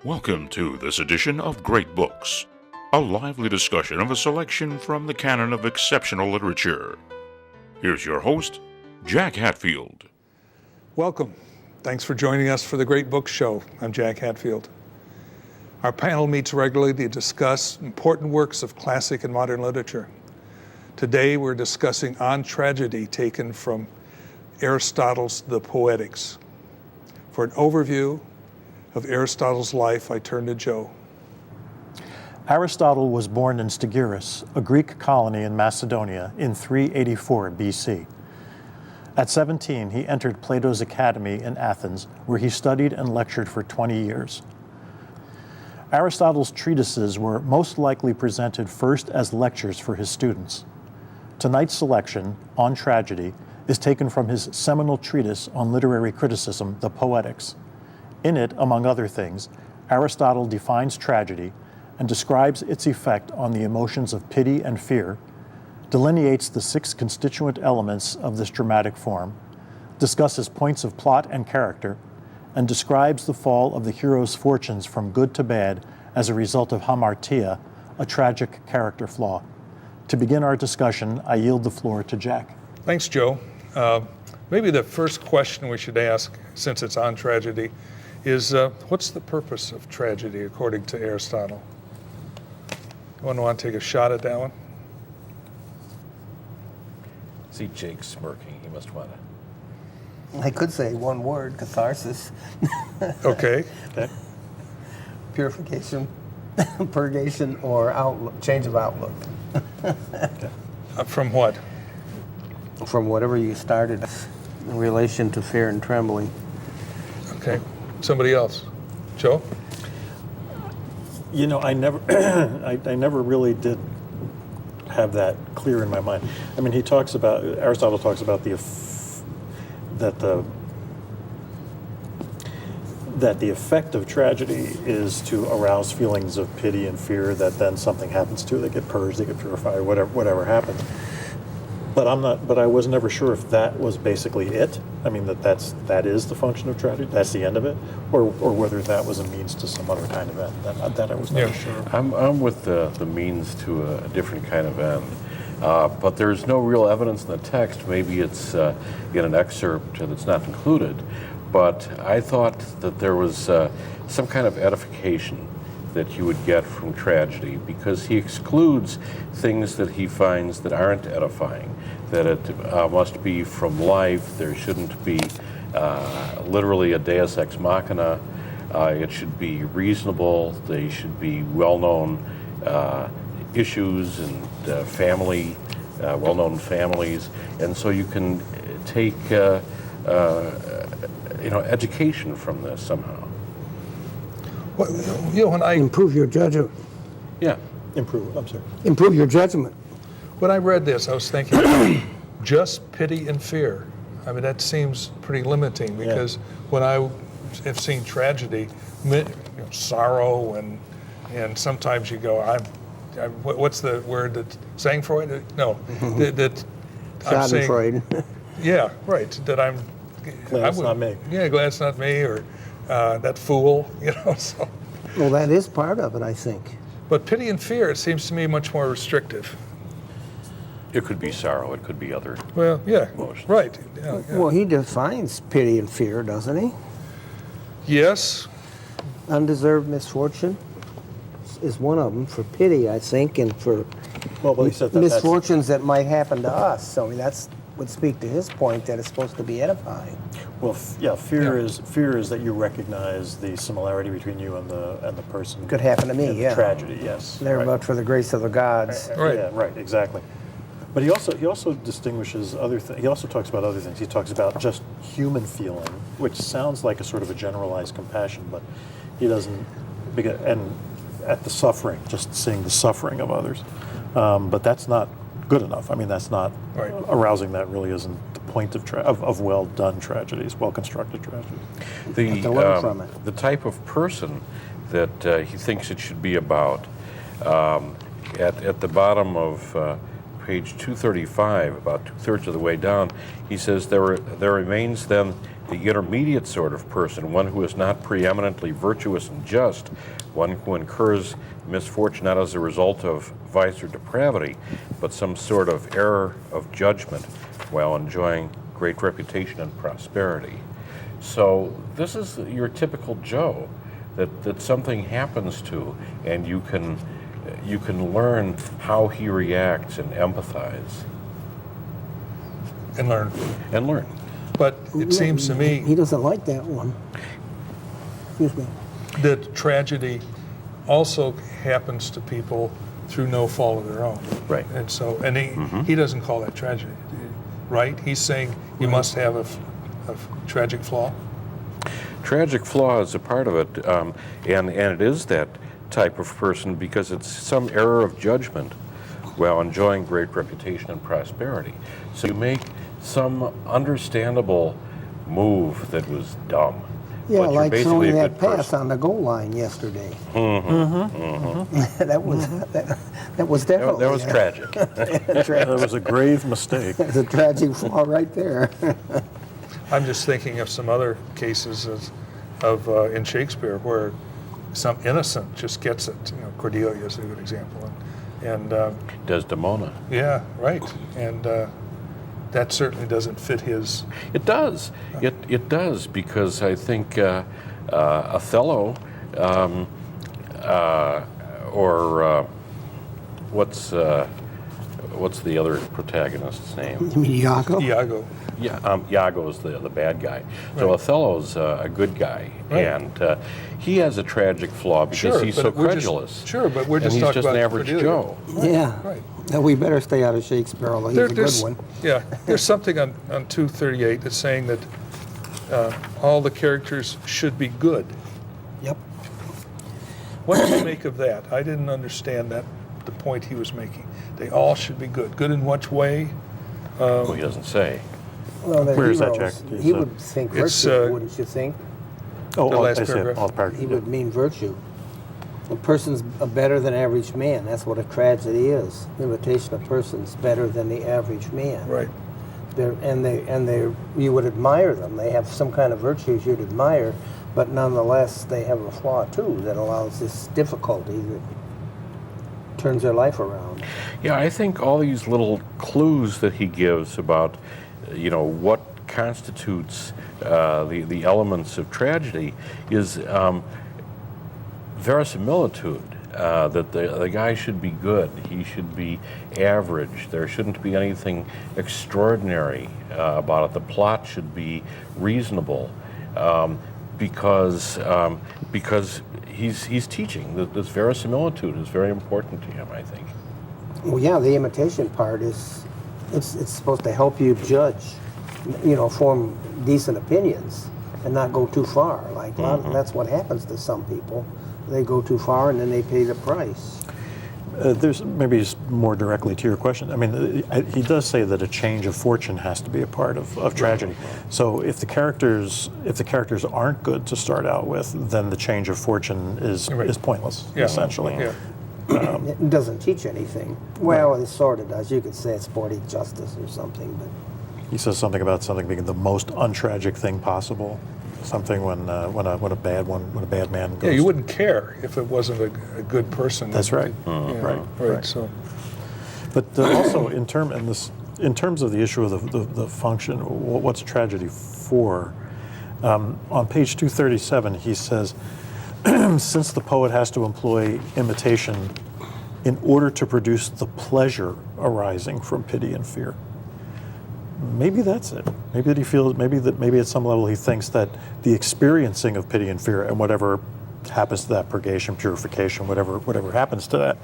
Welcome to this edition of Great Books, a lively discussion of a selection from the canon of exceptional literature. Here's your host, Jack Hatfield. Welcome. Thanks for joining us for the Great Books Show. I'm Jack Hatfield. Our panel meets regularly to discuss important works of classic and modern literature. Today we're discussing On Tragedy, taken from Aristotle's The Poetics. For an overview of Aristotle's life, I turn to Joe. Aristotle was born in Stygiris, a Greek colony in Macedonia, in 384 BC. At 17, he entered Plato's academy in Athens, where he studied and lectured for 20 years. Aristotle's treatises were most likely presented first as lectures for his students. Tonight's selection, On Tragedy, is taken from his seminal treatise on literary criticism, The Poetics. In it, among other things, Aristotle defines tragedy and describes its effect on the emotions of pity and fear, delineates the 6 constituent elements of this dramatic form, discusses points of plot and character, and describes the fall of the hero's fortunes from good to bad as a result of hamartia, a tragic character flaw. To begin our discussion, I yield the floor to Jack. Thanks, Joe. Maybe the first question we should ask, since it's on tragedy, is what's the purpose of tragedy according to Aristotle? Anyone want to take a shot at that one? See Jake smirking. He must want to. I could say one word, catharsis. Okay. Purification, purgation, or outlook, change of outlook. From what? From whatever you started in relation to fear and trembling. Okay. Somebody else? Joe? You know, I never, I never really did have that clear in my mind. I mean, Aristotle talks about the effect of tragedy is to arouse feelings of pity and fear that then something happens to it. They get purged, they get purified, whatever happens. But I was never sure if that was basically it. I mean, that is the function of tragedy. That's the end of it, or whether that was a means to some other kind of end. That I was never sure. I'm with the means to a different kind of end. But there's no real evidence in the text. Maybe it's in an excerpt that's not included. But I thought that there was some kind of edification that you would get from tragedy, because he excludes things that he finds that aren't edifying, that it must be from life. There shouldn't be literally a deus ex machina. It should be reasonable. They should be well-known issues and well-known families. And so you can take education from this somehow. Well, when I Improve your judgment. Yeah. Improve your judgment. When I read this, I was thinking just pity and fear. I mean, that seems pretty limiting, because when I have seen tragedy, sorrow, and sometimes you go, what's the word that sang Freud? No, that I'm saying, Schadenfreude. Yeah, right. That I'm Glad it's not me. Yeah, glad it's not me, or that fool. So. Well, that is part of it, I think. But pity and fear, it seems to me much more restrictive. It could be sorrow. It could be other. Well, yeah, emotions. right. Yeah. Well, he defines pity and fear, doesn't he? Yes. Undeserved misfortune is one of them for pity, I think, and for He said that misfortunes that might happen to us. So that's would speak to his point that it's supposed to be edifying. Fear is that you recognize the similarity between you and the person. Could happen to me, in the yeah. tragedy, yes. They're right. but for the grace of the gods. Right. Yeah, right, exactly. But he also distinguishes other things. He also talks about other things. He talks about just human feeling, which sounds like a sort of a generalized compassion, but he doesn't. And at the suffering, just seeing the suffering of others. But that's not good enough. I mean, that's not right. Arousing. That really isn't the point of well-done tragedies, well-constructed tragedies. The type of person that he thinks it should be about, at the bottom of page 235, about 2/3 of the way down, he says, there remains then the intermediate sort of person, one who is not preeminently virtuous and just, one who incurs misfortune not as a result of vice or depravity, but some sort of error of judgment while enjoying great reputation and prosperity. So this is your typical Joe that something happens to, and you can learn how he reacts and empathize. And learn. But it seems to me He doesn't like that one. Excuse me. that tragedy also happens to people through no fault of their own. Right. And so, and he doesn't call that tragedy, right? He's saying you must have a tragic flaw. Tragic flaw is a part of it, and it is that type of person because it's some error of judgment while enjoying great reputation and prosperity. So you make some understandable move that was dumb. Yeah, but you're like basically throwing a that good pass person. on the goal line yesterday. that was definitely That was tragic. That was a grave mistake. It's a tragic flaw right there. I'm just thinking of some other cases of in Shakespeare where some innocent just gets it. You know, Cordelia is a good example, and Desdemona. yeah, right, and that certainly doesn't fit his. It does. It does because I think Othello, or what's the other protagonist's name? You mean Iago? Iago. Yeah, Iago's the bad guy. So Right. Othello's a good guy, Right. and he has a tragic flaw because Sure, he's but so we're just- credulous. sure, but we're and just he's talking just an about average Cordelia. Joe. Yeah. Right. Now, we better stay out of Shakespeare, although he's a good There's- one. Yeah, there's something on 238 that's saying that all the characters should be good. Yep. What do you make of that? I didn't understand that, the point he was making. They all should be good. Good in which way? Well, he doesn't say. Well, the Where is that, heroes, Jack? he would think It's, virtue, wouldn't you think? Oh, The last I see it. paragraph. All part. He would mean virtue. A person's a better than average man. That's what a tragedy is. Imitation of persons better than the average man. Right. You would admire them. They have some kind of virtues you'd admire, but nonetheless they have a flaw too that allows this difficulty that turns their life around. Yeah, I think all these little clues that he gives about, what constitutes the elements of tragedy is verisimilitude. That the guy should be good, he should be average, there shouldn't be anything extraordinary about it. The plot should be reasonable because he's teaching that this verisimilitude is very important to him, I think. Well, yeah, the imitation part is it's supposed to help you judge, form decent opinions and not go too far. Like that's what happens to some people. They go too far and then they pay the price. There's maybe just more directly to your question. I mean, he does say that a change of fortune has to be a part of tragedy. So if the characters aren't good to start out with, then the change of fortune is pointless, Yeah. essentially. Yeah. It doesn't teach anything. Well, it sort of does. You could say it's poetic justice or something, but He says something about something being the most untragic thing possible. Something when a bad man goes. Yeah, you wouldn't care if it wasn't a good person. That's right. Right. So, But also in terms of the issue of the function, what's tragedy for? On page 237, he says, since the poet has to employ imitation in order to produce the pleasure arising from pity and fear. Maybe that's it. Maybe that he feels. Maybe at some level he thinks that the experiencing of pity and fear and whatever happens to that purgation, purification, whatever happens to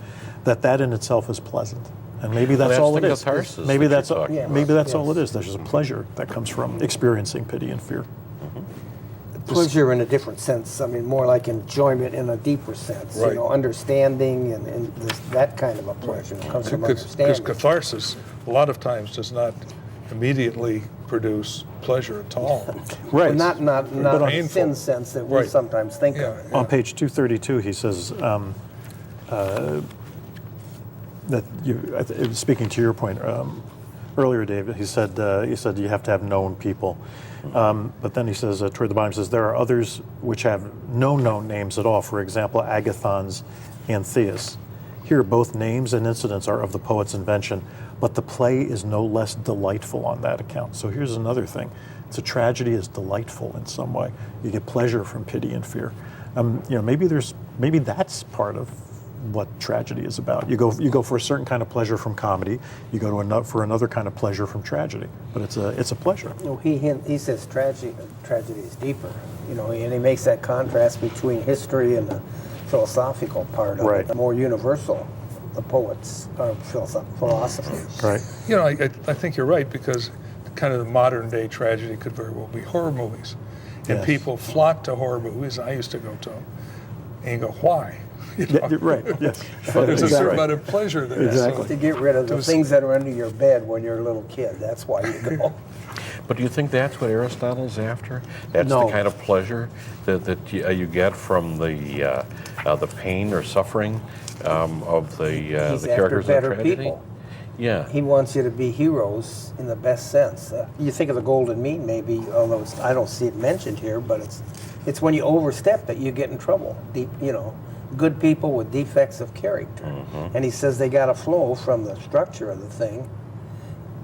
that in itself is pleasant. And maybe that's all it is. Catharsis Maybe that that's you're talking about. maybe that's all it is. There's just a pleasure that comes from experiencing pity and fear. pleasure in a different sense. I mean, more like enjoyment in a deeper sense. Right. Understanding and that kind of a pleasure comes from because understanding. catharsis a lot of times does not immediately produce pleasure at all. Right. But not But a painful. thin sense that we Right. sometimes think Yeah. of. On page 232, he says that speaking to your point, earlier, David, he said you have to have known people. But then he says, toward the bottom, he says, there are others which have no known names at all. For example, Agathons and Theus. Here, both names and incidents are of the poet's invention, but the play is no less delightful on that account. So here's another thing. It's a tragedy is delightful in some way. You get pleasure from pity and fear. Maybe that's part of what tragedy is about. You go for a certain kind of pleasure from comedy. You go for another kind of pleasure from tragedy. But it's a pleasure. You know, he says tragedy is deeper. You know, and he makes that contrast between history and the philosophical part of it, the more universal, the poets or philosophers. Right. You know, I think you're right, because kind of the modern day tragedy could very well be horror movies. And Yes. people flock to horror movies. I used to go to them. And you go, why? You know? Yeah, right. Yes. There's a certain Exactly. amount of pleasure there. Exactly. To get rid of the things that are under your bed when you're a little kid. That's why you go. But do you think that's what Aristotle's after? That's No. the kind of pleasure that you get from the pain or suffering of the He's after characters in the better tragedy? people. Yeah. He wants you to be heroes in the best sense. You think of the golden mean, maybe, although I don't see it mentioned here, but it's when you overstep that you get in trouble. Good people with defects of character. Mm-hmm. And he says they got to flow from the structure of the thing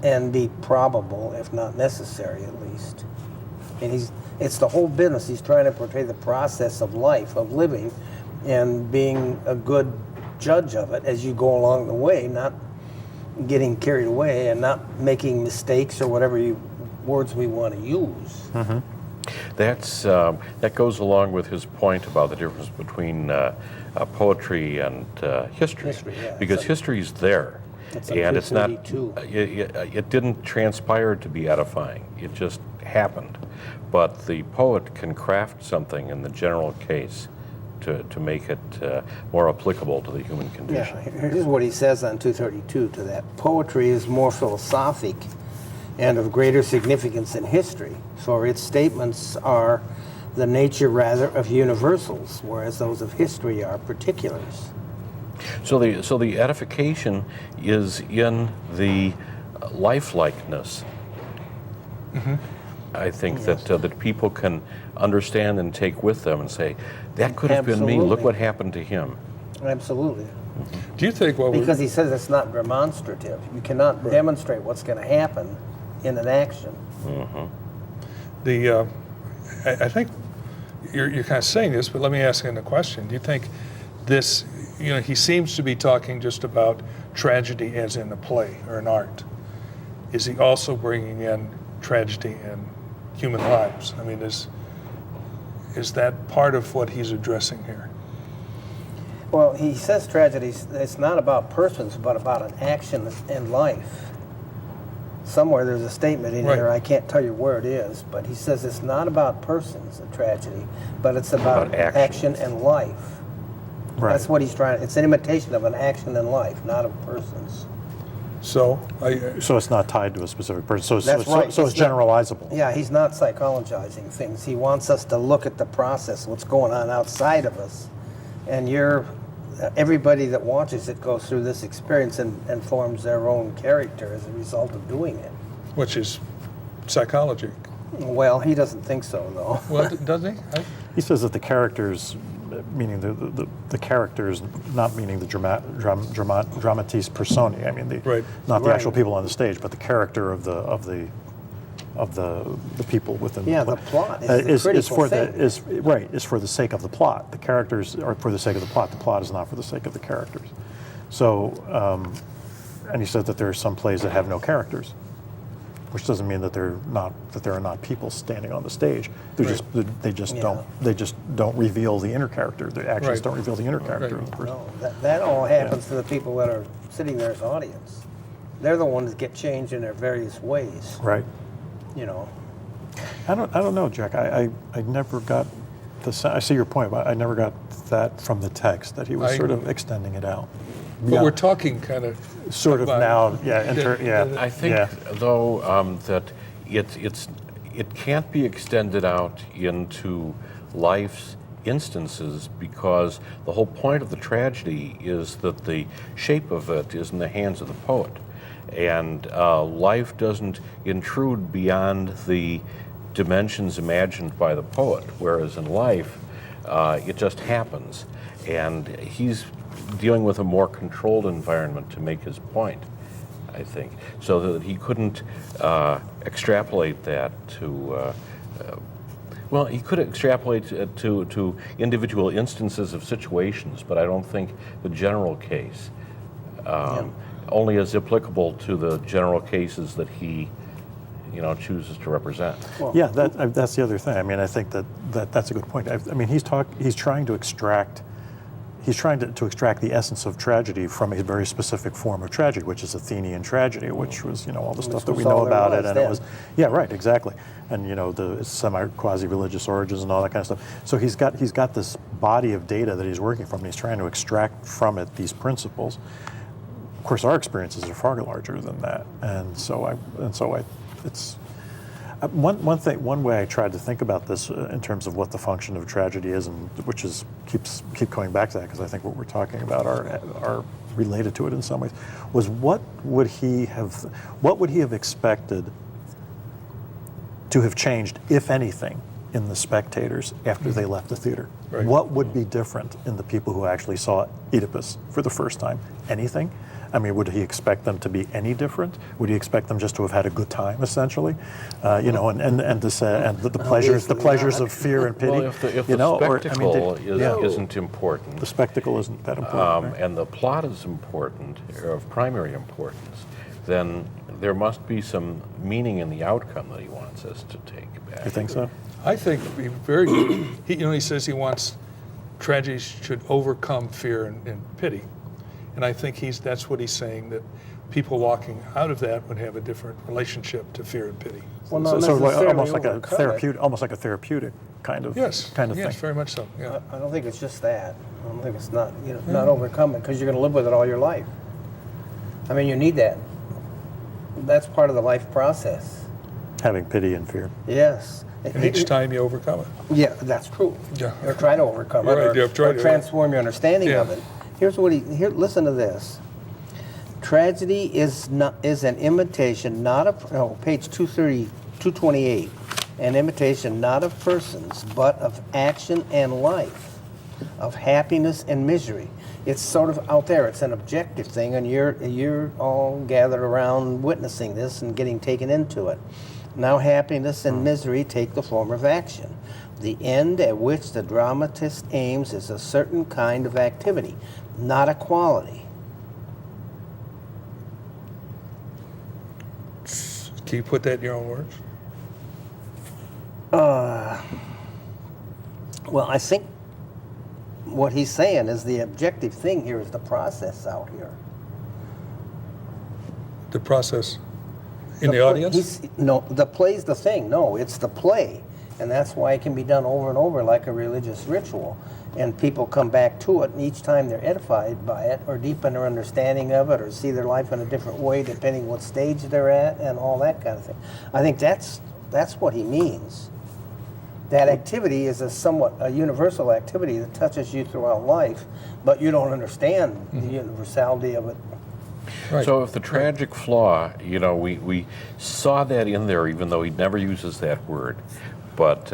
and be probable, if not necessary, at least. And it's the whole business. He's trying to portray the process of life, of living, and being a good judge of it as you go along the way, not getting carried away and not making mistakes or whatever words we want to use. Mm-hmm. That goes along with his point about the difference between poetry and history. Yeah, because history's there. It's on And it's not, 232. it didn't transpire to be edifying. It just happened. But the poet can craft something in the general case to make it more applicable to the human condition. Yeah, here's what he says on 232 to that. Poetry is more philosophic and of greater significance in history, for its statements are the nature rather of universals, whereas those of history are particulars. So the edification is in the lifelikeness. Mm-hmm. I think that people can understand and take with them and say, that could have been me. Absolutely. Look what happened to him. Absolutely. Do you think Because he says it's not demonstrative. You cannot demonstrate what's going to happen in an action. Mm-hmm. I think you're kind of saying this, but let me ask you a question. Do you think this, he seems to be talking just about tragedy as in a play or an art. Is he also bringing in tragedy in human lives? I mean, is that part of what he's addressing here? Well, he says tragedies, it's not about persons, but about an action in life. Somewhere there's a statement in here, I can't tell you where it is, but he says it's not about persons, a tragedy, but it's about action and life. Right. That's what he's trying, it's an imitation of an action in life, not of persons. So it's not tied to a specific person. So That's it's generalizable. Yeah, he's not psychologizing things. He wants us to look at the process, what's going on outside of us. And everybody that watches it goes through this experience and forms their own character as a result of doing it. which is psychology. Well, he doesn't think so, though. Well, does he? He says that the characters, meaning the characters, not meaning the dramatis personae. I mean, not the actual people on the stage, but the character of the people within. Yeah, the plot is the critical thing. Is for the sake of the plot. The characters are for the sake of the plot. The plot is not for the sake of the characters. So, and he said that there are some plays that have no characters, which doesn't mean that there are not people standing on the stage. They just don't reveal the inner character. The actions don't reveal the inner character of the person. No, that all happens to the people that are sitting there as audience. They're the ones that get changed in their various ways. Right. You know. I don't know, Jack. I never got I see your point, but I never got that from the text, that he was sort of extending it out. But we're talking kind of sort of now, I think though that it can't be extended out into life's instances, because the whole point of the tragedy is that the shape of it is in the hands of the poet. And life doesn't intrude beyond the dimensions imagined by the poet, whereas in life, it just happens. And he's dealing with a more controlled environment to make his point, I think, so that he couldn't extrapolate that to, well, he could extrapolate to individual instances of situations, but I don't think the general case only is applicable to the general cases that he chooses to represent. Well, Yeah, that's the other thing. I mean, I think that's a good point. I mean, he's trying to extract the essence of tragedy from a very specific form of tragedy, which is Athenian tragedy, which was all the stuff that we know about it, and it was right, exactly, and the semi-quasi-religious origins and all that kind of stuff. So he's got this body of data that he's working from, and he's trying to extract from it these principles. Of course, our experiences are far larger than that, and so it's. One way I tried to think about this in terms of what the function of tragedy is, and which is keep coming back to that, because I think what we're talking about are related to it in some ways, was what would he have expected to have changed, if anything, in the spectators after they left the theater? Right. What would be different in the people who actually saw Oedipus for the first time? Anything? I mean, would he expect them to be any different? Would he expect them just to have had a good time, essentially? And to say, and the pleasures of fear and pity. Well, if the spectacle isn't important, the spectacle isn't that important, right? and the plot is important, or of primary importance, then there must be some meaning in the outcome that he wants us to take back. You think so? I think very good. He says he wants tragedies should overcome fear and pity. And I think that's what he's saying, that people walking out of that would have a different relationship to fear and pity. Well, not So necessarily almost like a overcome it. therapeutic kind of Yes, thing. very much so. Yeah. I don't think it's just that. I don't think it's not not overcome it, because you're going to live with it all your life. I mean, you need that. That's part of the life process. Having pity and fear. Yes. And each time you overcome it. Yeah, that's true. Yeah. Or try to overcome Right, it, yeah, or try to, transform your understanding Yeah. of it. Here's what listen to this. Tragedy is an imitation, not of, page 228, an imitation not of persons, but of action and life, of happiness and misery. It's sort of out there. It's an objective thing, and you're all gathered around witnessing this and getting taken into it. Now happiness and misery take the form of action. The end at which the dramatist aims is a certain kind of activity, not a quality. Can you put that in your own words? Well, I think what he's saying is the objective thing here is the process out here. The process in the audience? No, the play's the thing. No, it's the play. And that's why it can be done over and over like a religious ritual. And people come back to it, and each time they're edified by it, or deepen their understanding of it, or see their life in a different way depending what stage they're at, and all that kind of thing. I think that's what he means. That activity is a universal activity that touches you throughout life, but you don't understand the universality of it. Right. So if the tragic flaw, we saw that in there, even though he never uses that word, but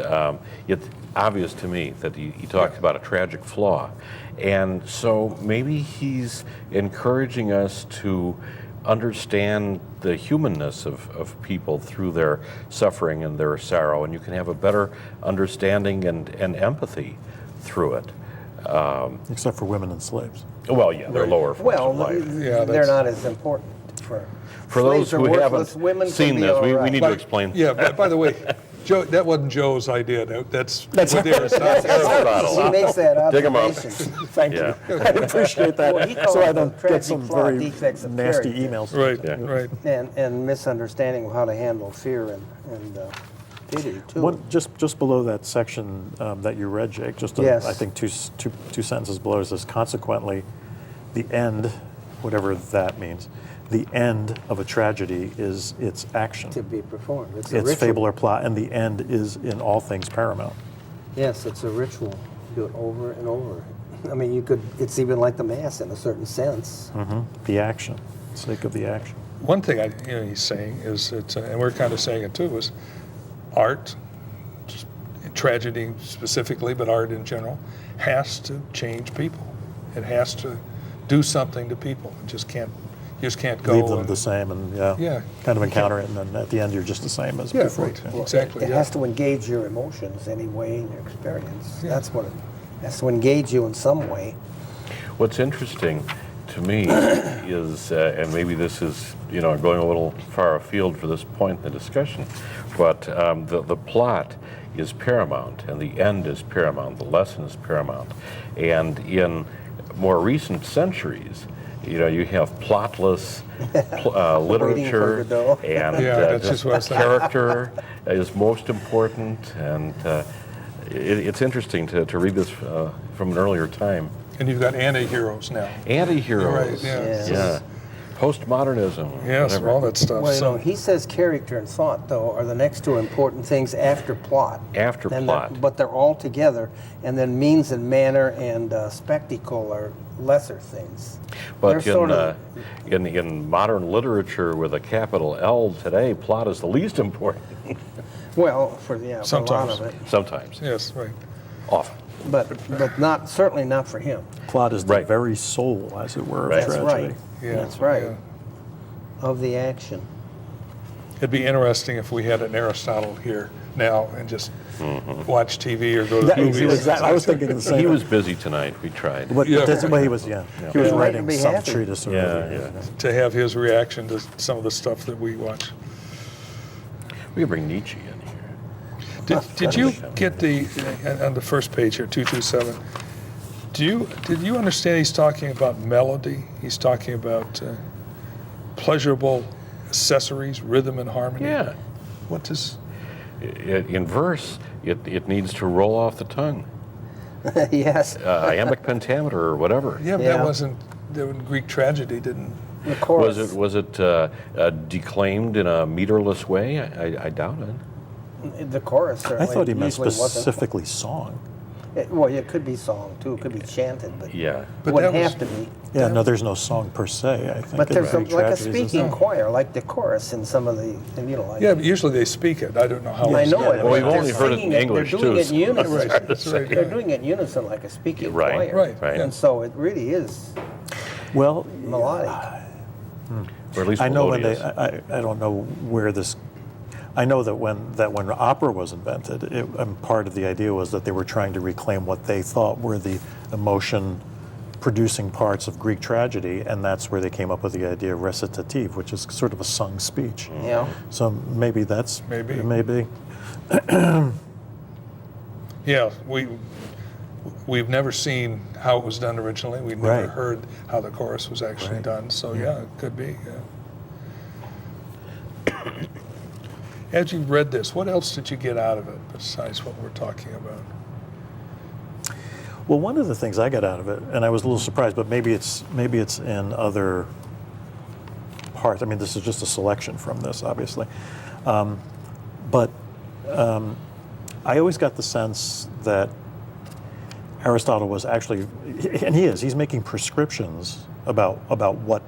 it's obvious to me that he talks about a tragic flaw. And so maybe he's encouraging us to understand the humanness of people through their suffering and their sorrow, and you can have a better understanding and empathy through it. Except for women and slaves. Well, yeah, they're lower forms Well, of life. they're not as important for those slaves are who worthless. haven't Women seen can be this, all we right. need to explain. Yeah, by the way, Joe, that wasn't Joe's idea. That's what Aristotle. He makes that Dig 'em up. observation. Thank Yeah. you. I appreciate that. Well, he calls So I them don't tragic get some flaw very defects of nasty character. emails. Right, Yeah. right. And misunderstanding of how to handle fear and pity too. One, just below that section that you read, Jake, Yes. I think two sentences below it says, consequently, the end, whatever that means, the end of a tragedy is its action. To be performed. It's a Its ritual. fable or plot, and the end is in all things paramount. Yes, it's a ritual. Do it over and over. I mean, it's even like the Mass in a certain sense. The action, sake of the action. one thing he's saying is, and we're kind of saying it too, is art, tragedy specifically, but art in general, has to change people. It has to do something to people. It just can't go Leave them the same and kind of encounter it, and then at the end you're just the same as before. Right. Yeah. Exactly. It has to engage your emotions anyway in your experience. That's what it has to engage you in some way. What's interesting to me is, and maybe this is going a little far afield for this point in the discussion, but the plot is paramount and the end is paramount, the lesson is paramount. And in more recent centuries, you have plotless literature, and just character is most important. And it's interesting to read this from an earlier time. And you've got anti-heroes now. Anti-heroes, Yes. yeah. Postmodernism. Yes, whatever. all that stuff. Well, he says character and thought, though, are the next two important things after plot. After plot. But they're all together, and then means and manner and spectacle are lesser things. But in modern literature with a capital L today, plot is the least important. Well, for a lot of it. Sometimes. Yes, right. Often. But certainly not for him. Plot is the Right. very soul, as it were, Right. of That's tragedy. right. Yeah, That's right. yeah. Of the action. It'd be interesting if we had an Aristotle here now and just watch TV or go to the movies. I was thinking the same. He was busy tonight. We tried. But Yeah. that's the way he was. He was Yeah. writing Be some happy. treatise. Or Yeah, whatever. yeah. To have his reaction to some of the stuff that we watch. We could bring Nietzsche in here. Did you get on the first page here, 227? Did you understand he's talking about melody? He's talking about pleasurable accessories, rhythm and harmony. Yeah. What does? In verse, it needs to roll off the tongue. Yes. Iambic pentameter or whatever. Yeah, but Yeah. that wasn't. The Greek tragedy didn't. The chorus. Was it declaimed in a meterless way? I doubt it. The chorus I certainly thought he meant usually wasn't. specifically song. It could be song too. It could be chanted, but Yeah. it But wouldn't that was- have to be. Yeah, no, there's no song per se, I think. But in there's Greek like a tragedies, isn't speaking there? choir, like the chorus in some of the, like. Yeah, but usually they speak it. I don't know how. I it's know done. it. Well, we've but they're only heard it in singing English, They're doing too, it in unison. Right, that's right. They're doing it in unison like a speaking Right, choir. right. And so it really is Well, melodic. Or at least I know when melodious. I don't know where this. I know that when opera was invented, part of the idea was that they were trying to reclaim what they thought were the emotion-producing parts of Greek tragedy, and that's where they came up with the idea of recitative, which is sort of a sung speech. Yeah. So maybe that's Maybe. maybe. Yeah, we've never seen how it was done originally. We've never Right. heard how the chorus was actually Right. done. So yeah, it could be. Yeah. As you read this, what else did you get out of it besides what we're talking about? Well, one of the things I got out of it, and I was a little surprised, but maybe it's in other parts. I mean, this is just a selection from this, obviously, but I always got the sense that Aristotle was actually, and he's making prescriptions about what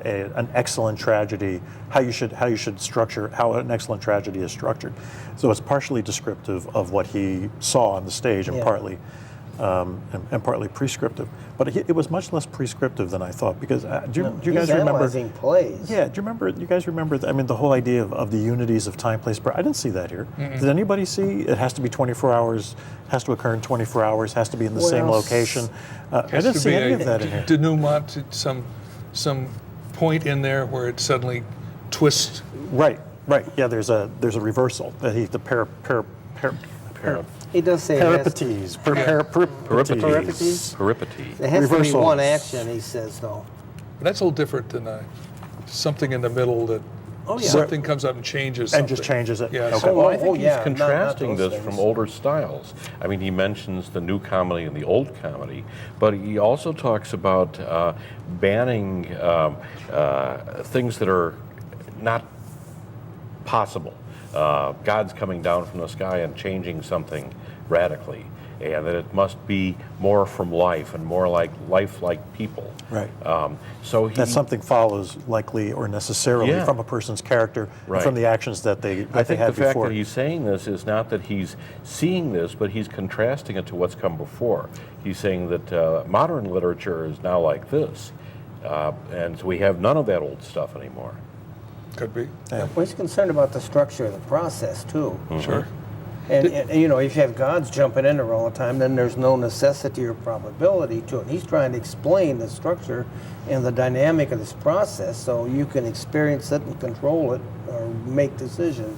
an excellent tragedy, how you should structure, how an excellent tragedy is structured. So it's partially descriptive of what he saw on the stage, and Yeah. partly prescriptive. But it was much less prescriptive than I thought, because do you guys He's remember? analyzing plays. Yeah, do you guys remember? I mean, the whole idea of the unities of time, place, I didn't see that here. Did anybody see? It has to be 24 hours. Has to occur in 24 hours. Has to be in the same Well, location. I Has didn't to see be any a of that in here. denouement, some point in there where it suddenly twists. Right. Yeah, there's a reversal. The He does say it has, peripeties. Peripeties? Peripety. it has to be Reversals. one action, he says, though. That's a little different than something in the middle that Oh, yeah. something comes up and changes And something. just changes it. Yeah. Okay. so- Well, I think yeah, he's not contrasting those this things. from older styles. I mean, he mentions the new comedy and the old comedy, but he also talks about banning things that are not possible. God's coming down from the sky and changing something radically. and that it must be more from life and more like life-like people. Right. So That something follows likely or necessarily Yeah. from a person's character, and Right. from the actions that they I think had the fact before. that he's saying this is not that he's seeing this, but he's contrasting it to what's come before. He's saying that modern literature is now like this, and we have none of that old stuff anymore. Could be. Yeah. Well, he's concerned about the structure of the process too. Sure. And you know, if you have gods jumping in there all the time, then there's no necessity or probability to it. He's trying to explain the structure and the dynamic of this process so you can experience it and control it or make decisions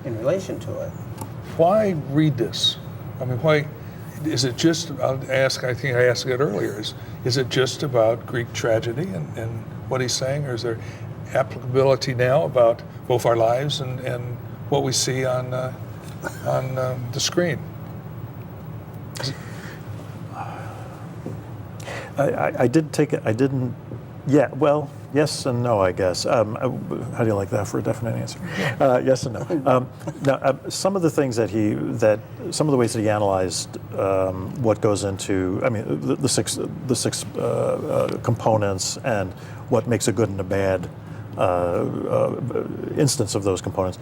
in relation to it. Why read this? I mean, why is it just? I'll ask. I think I asked it earlier. Is it just about Greek tragedy and what he's saying, or is there applicability now about both our lives and what we see on the screen? I did take it. I didn't. Yeah. Well, yes and no, I guess. How do you like that for a definite answer? Yes and no. Now, some of the things some of the ways that he analyzed what goes into. I mean, the six components and what makes a good and a bad instance of those components.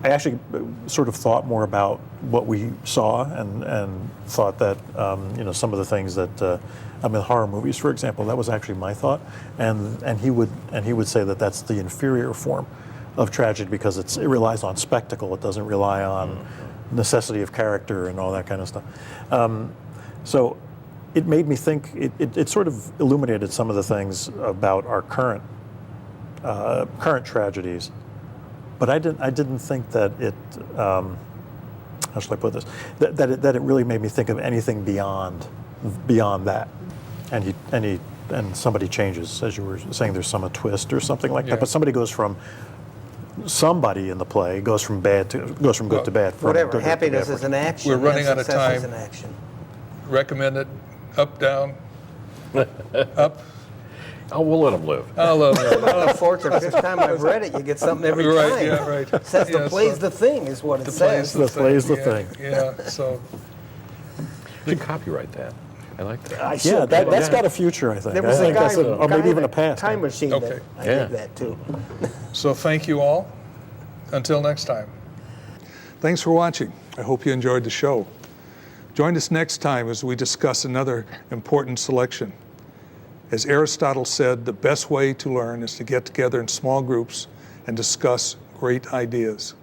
I actually sort of thought more about what we saw and thought that some of the things that horror movies, for example, that was actually my thought, and he would say that that's the inferior form of tragedy because it relies on spectacle. It doesn't rely on necessity of character and all that kind of stuff. So it made me think. It sort of illuminated some of the things about our current tragedies. But I didn't think that it. How should I put this? That it really made me think of anything beyond that. And somebody changes, as you were saying. There's a twist or something like Yeah. that. But somebody goes from somebody in the play goes from good to bad. From Whatever, good to happiness bad. is an action. We're running and out of success is time. an action. Recommend it. Up, down, up. Oh, we'll let him live. I love it. The fourth or fifth time I've read it, you get something every Right, time. yeah, right. It says Yeah, the play's so- the thing is what it The says. The play's the yeah, thing. Yeah. So You should copyright that. I like that. I Yeah, should. that's got a future, I think. There was I a think guy, that's or maybe even a past. time machine Okay. that I Yeah. did that too. So thank you all. Until next time. Thanks for watching. I hope you enjoyed the show. Join us next time as we discuss another important selection. As Aristotle said, the best way to learn is to get together in small groups and discuss great ideas.